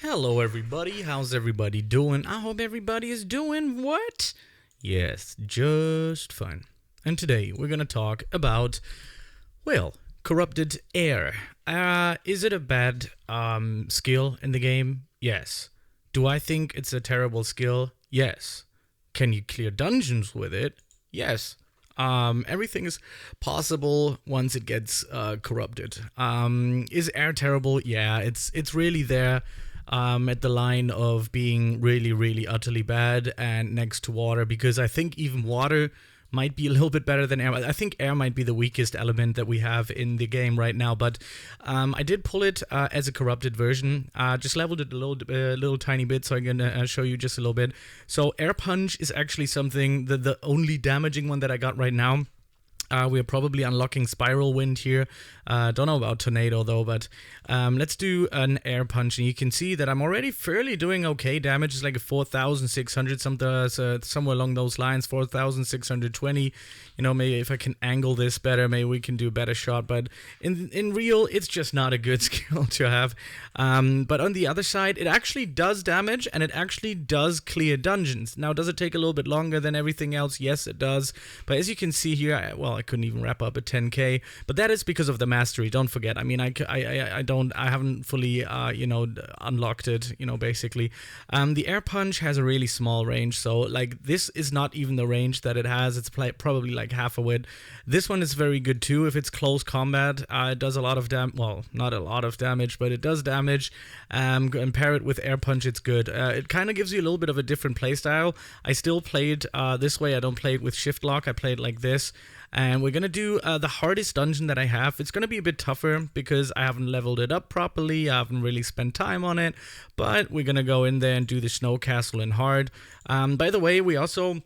Hello, everybody. How's everybody doing? I hope everybody is doing what? Yes, just fine. And today we're gonna talk about, well, corrupted air. Is it a bad skill in the game? Yes. Do I think it's a terrible skill? Yes. Can you clear dungeons with it? Yes. Everything is possible once it gets corrupted. Is air terrible? Yeah, it's really there at the line of being really, really utterly bad and next to water, because I think even water might be a little bit better than air. I think air might be the weakest element that we have in the game right now, but I did pull it as a corrupted version. Just leveled it a little tiny bit, so I'm gonna show you just a little bit. So air punch is actually something that the only damaging one that I got right now. We're probably unlocking Spiral Wind here. Don't know about Tornado though, but let's do an air punch. And you can see that I'm already fairly doing okay damage. It's like a 4,600 somewhere along those lines, 4,620. You know, maybe if I can angle this better, maybe we can do a better shot. But in real, it's just not a good skill to have. But on the other side, it actually does damage and it actually does clear dungeons. Now, does it take a little bit longer than everything else? Yes, it does. But as you can see here, I couldn't even wrap up at 10k, but that is because of the mastery. Don't forget. I mean, I haven't fully unlocked it. Basically, the air punch has a really small range. So like this is not even the range that it has. It's probably like half of it. This one is very good too. If it's close combat, it does a lot of damage. Well, not a lot of damage, but it does damage. Compare it with air punch, it's good. It kind of gives you a little bit of a different playstyle. I still play it this way. I don't play it with shift lock. I play it like this. And we're going to do the hardest dungeon that I have. It's going to be a bit tougher because I haven't leveled it up properly. I haven't really spent time on it. But we're going to go in there and do the snow castle in hard. By the way, we also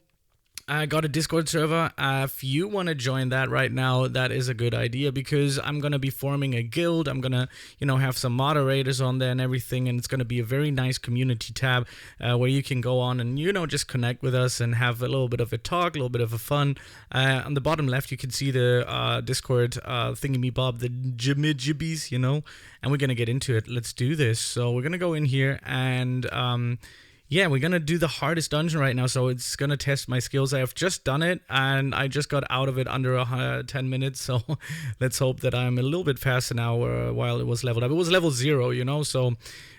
got a Discord server. If you want to join that right now, that is a good idea, because I'm going to be forming a guild. I'm going to, have some moderators on there and everything, and it's going to be a very nice community tab where you can go on and, just connect with us and have a little bit of a talk, a little bit of a fun. On the bottom left, you can see the Discord thingy-me-bob, the jibbies, and we're going to get into it. Let's do this. So we're going to go in here and yeah, we're going to do the hardest dungeon right now, so it's going to test my skills. I have just done it, and I just got out of it under 10 minutes, so let's hope that I'm a little bit faster now while it was leveled up. It was level 0, so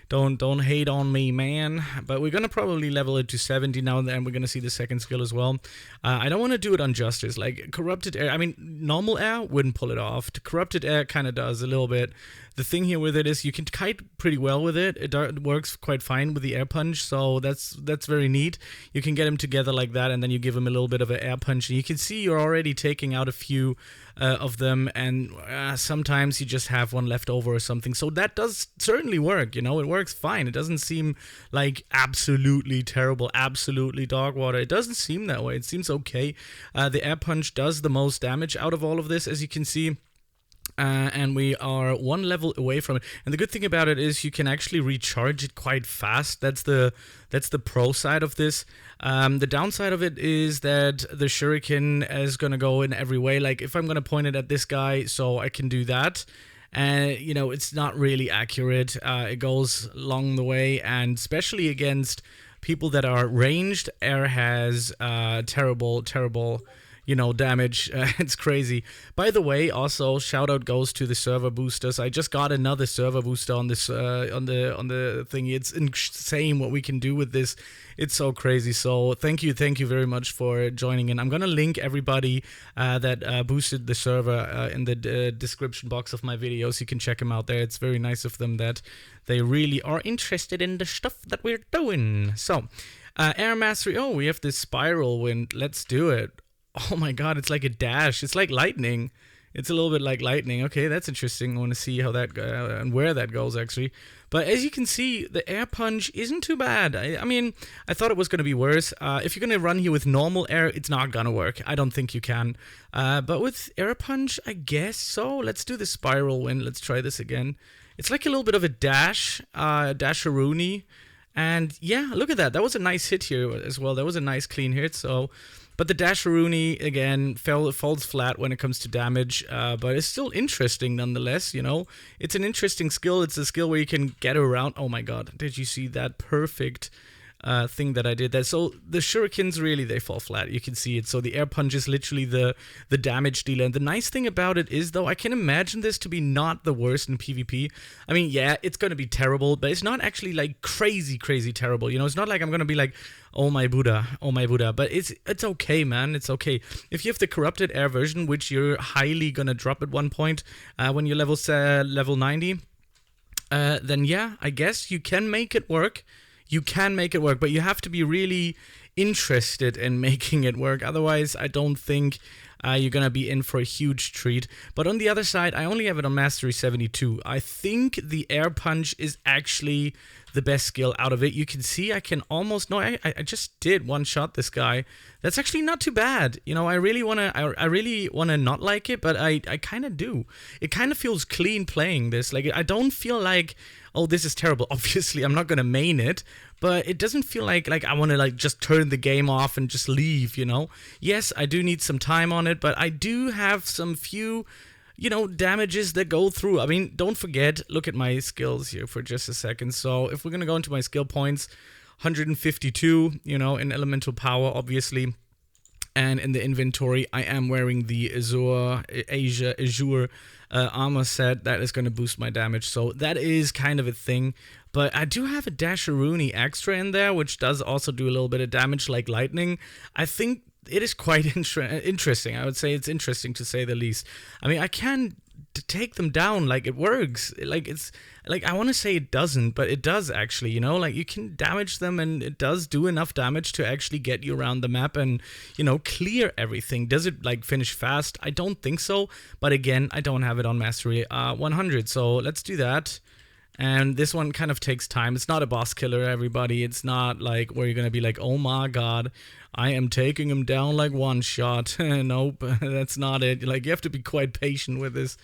don't hate on me, man. But we're going to probably level it to 70 now, and we're going to see the second skill as well. I don't want to do it on justice. Like, corrupted air, I mean, normal air wouldn't pull it off. Corrupted air kind of does a little bit. The thing here with it is you can kite pretty well with it. It works quite fine with the air punch, so that's very neat. You can get them together like that, and then you give them a little bit of an air punch, and you can see you're already taking out a few of them, and sometimes you just have one left over or something. So that does certainly work, it works fine. It doesn't seem like absolutely terrible, absolutely dog water. It doesn't seem that way. It seems okay. The air punch does the most damage out of all of this, as you can see. And we are one level away from it. And the good thing about it is you can actually recharge it quite fast. That's the pro side of this. The downside of it is that the shuriken is going to go in every way. Like, if I'm going to point it at this guy, so I can do that. And, it's not really accurate. It goes along the way, and especially against people that are ranged, air has terrible damage. It's crazy. By the way, also shout out goes to the server boosters. I just got another server booster on this on the thingy. It's insane what we can do with this. It's so crazy. So thank you very much for joining in. I'm gonna link everybody that boosted the server in the description box of my videos. You can check them out there. It's very nice of them that they really are interested in the stuff that we're doing. So air mastery. Oh, we have this spiral wind. Let's do it. Oh my god, it's like a dash. It's like lightning. It's a little bit like lightning. Okay, that's interesting. I want to see how that and where that goes, actually. But as you can see, the air punch isn't too bad. I mean, I thought it was going to be worse. If you're going to run here with normal air, it's not going to work. I don't think you can. But with air punch, I guess so. Let's do the spiral wind. Let's try this again. It's like a little bit of a dash, dasharoonie. And yeah, look at that. That was a nice hit here as well. That was a nice clean hit. So... But the Dasharuni, again, falls flat when it comes to damage, but it's still interesting nonetheless, you know? It's an interesting skill. It's a skill where you can get around. Oh my god, did you see that perfect thing that I did there? So the shurikens, really, they fall flat. You can see it. So the air punch is literally the damage dealer. And the nice thing about it is, though, I can imagine this to be not the worst in PvP. I mean, yeah, it's going to be terrible, but it's not actually like crazy terrible. You know, it's not like I'm going to be like, oh my Buddha. But it's okay, man. It's okay. If you have the corrupted air version, which you're highly going to drop at one point when you're level 90, then yeah, I guess you can make it work. You can make it work, but you have to be really interested in making it work. Otherwise, I don't think you're going to be in for a huge treat. But on the other side, I only have it on Mastery 72. I think the Air Punch is actually the best skill out of it. You can see I can almost... No, I just did one-shot this guy. That's actually not too bad. You know, I really want to not like it, but I kind of do. It kind of feels clean playing this. Like, I don't feel like, oh, this is terrible. Obviously, I'm not going to main it, but it doesn't feel like I want to like just turn the game off and just leave, you know? Yes, I do need some time on it, but I do have some few, you know, damages that go through. I mean, don't forget, look at my skills here for just a second. So if we're going to go into my skill points, 152, you know, in elemental power, obviously. And in the inventory, I am wearing the Azure armor set. That is going to boost my damage. So that is kind of a thing. But I do have a Dasharuni extra in there, which does also do a little bit of damage like lightning. I think it is quite interesting. I would say it's interesting to say the least. I mean, I can take them down, like it works. Like it's like, I want to say it doesn't, but it does actually, you know, like you can damage them and it does do enough damage to actually get you around the map and, you know, clear everything. Does it like finish fast? I don't think so, but again, I don't have it on Mastery 100, so let's do that. And this one kind of takes time. It's not a boss killer, everybody. It's not like where you're going to be like, oh my god, I am taking him down like one shot. Nope, that's not it. Like, you have to be quite patient with this.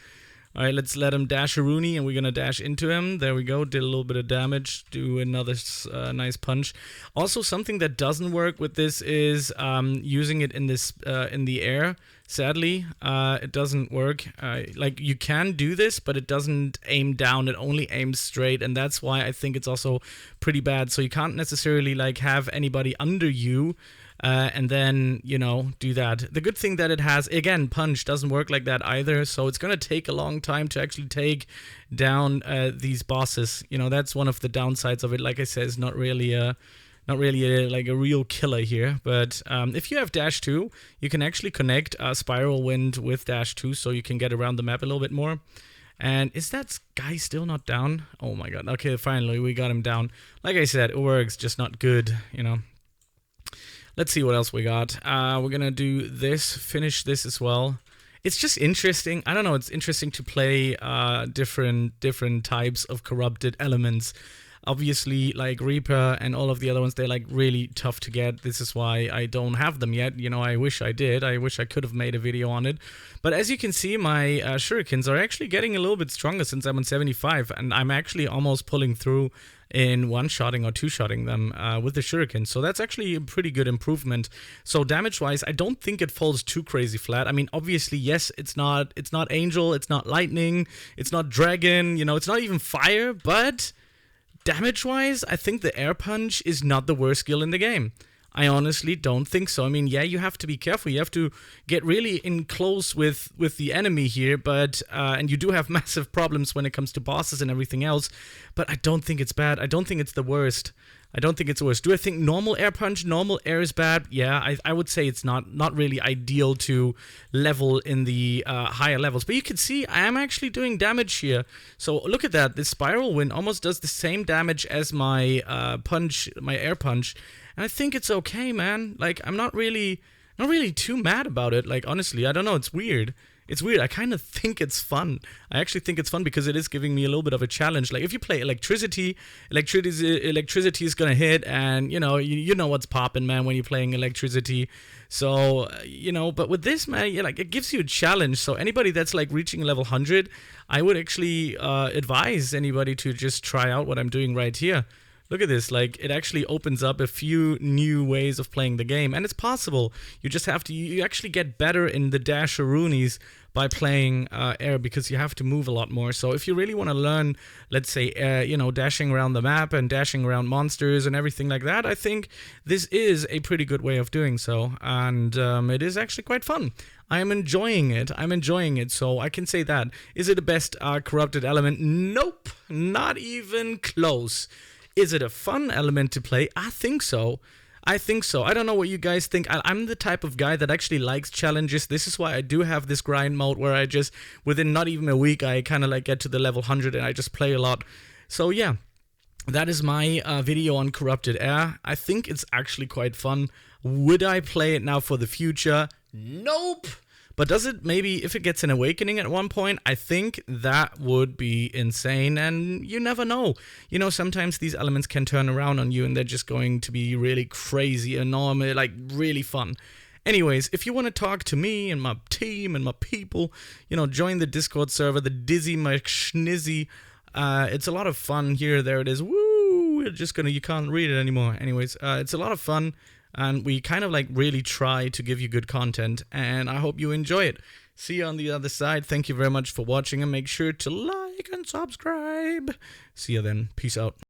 All right, let's let him dash a Rooney, and we're going to dash into him. There we go. Did a little bit of damage. Do another nice punch. Also, something that doesn't work with this is using it in this in the air. Sadly, it doesn't work. Like, you can do this, but it doesn't aim down. It only aims straight, and that's why I think it's also pretty bad. So you can't necessarily, like, have anybody under you and then, you know, do that. The good thing that it has, again, punch doesn't work like that either, so it's going to take a long time to actually take down these bosses. You know, that's one of the downsides of it. Like I said, it's not really like a real killer here, but if you have Dash 2, you can actually connect Spiral Wind with Dash 2, so you can get around the map a little bit more. And is that guy still not down? Oh my god, okay, finally we got him down. Like I said, it works, just not good, you know. Let's see what else we got. We're gonna do this, finish this as well. It's just interesting. I don't know, it's interesting to play different types of corrupted elements. Obviously, like Reaper and all of the other ones, they're like really tough to get. This is why I don't have them yet. You know, I wish I did. I wish I could have made a video on it. But as you can see, my shurikens are actually getting a little bit stronger since I'm on 75. And I'm actually almost pulling through in one-shotting or two-shotting them with the shuriken. So that's actually a pretty good improvement. So damage-wise, I don't think it falls too crazy flat. I mean, obviously, yes, it's not Angel, it's not Lightning, it's not Dragon, you know, it's not even Fire, but damage-wise, I think the Air Punch is not the worst skill in the game. I honestly don't think so. I mean, yeah, you have to be careful. You have to get really in close with the enemy here, but and you do have massive problems when it comes to bosses and everything else, but I don't think it's bad. I don't think it's the worst. I don't think it's the worst. Do I think normal air punch, normal air is bad? Yeah, I would say it's not really ideal to level in the higher levels. But you can see I am actually doing damage here. So look at that. This Spiral Wind almost does the same damage as my my air punch. And I think it's okay, man. Like, I'm not really too mad about it. Like, honestly, I don't know. It's weird. It's weird. I kind of think it's fun. I actually think it's fun because it is giving me a little bit of a challenge. Like, if you play electricity is gonna hit, and you know what's popping, man, when you're playing electricity. So you know, but with this, man, yeah, like, it gives you a challenge. So anybody that's like reaching level 100, I would actually advise anybody to just try out what I'm doing right here. Look at this, like it actually opens up a few new ways of playing the game, and it's possible. You just have to, you actually get better in the dasheroonies by playing air, because you have to move a lot more. So if you really want to learn, let's say, dashing around the map and dashing around monsters and everything like that, I think this is a pretty good way of doing so, and it is actually quite fun. I am enjoying it. So I can say that. Is it the best corrupted element? Nope, not even close. Is it a fun element to play? I think so. I don't know what you guys think. I'm the type of guy that actually likes challenges. This is why I do have this grind mode where I just, within not even a week, I kind of like get to the level 100 and I just play a lot. So yeah, that is my video on Corrupted Air. I think it's actually quite fun. Would I play it now for the future? Nope. But does it, maybe if it gets an awakening at one point, I think that would be insane, and you never know. You know, sometimes these elements can turn around on you and they're just going to be really crazy, enormous, like really fun. Anyways, if you want to talk to me and my team and my people, join the Discord server, the Dizzy McShnizzy. It's a lot of fun here. There it is. Woo! You can't read it anymore. Anyways, it's a lot of fun. And we kind of like really try to give you good content, and I hope you enjoy it. See you on the other side. Thank you very much for watching, and make sure to like and subscribe. See you then. Peace out.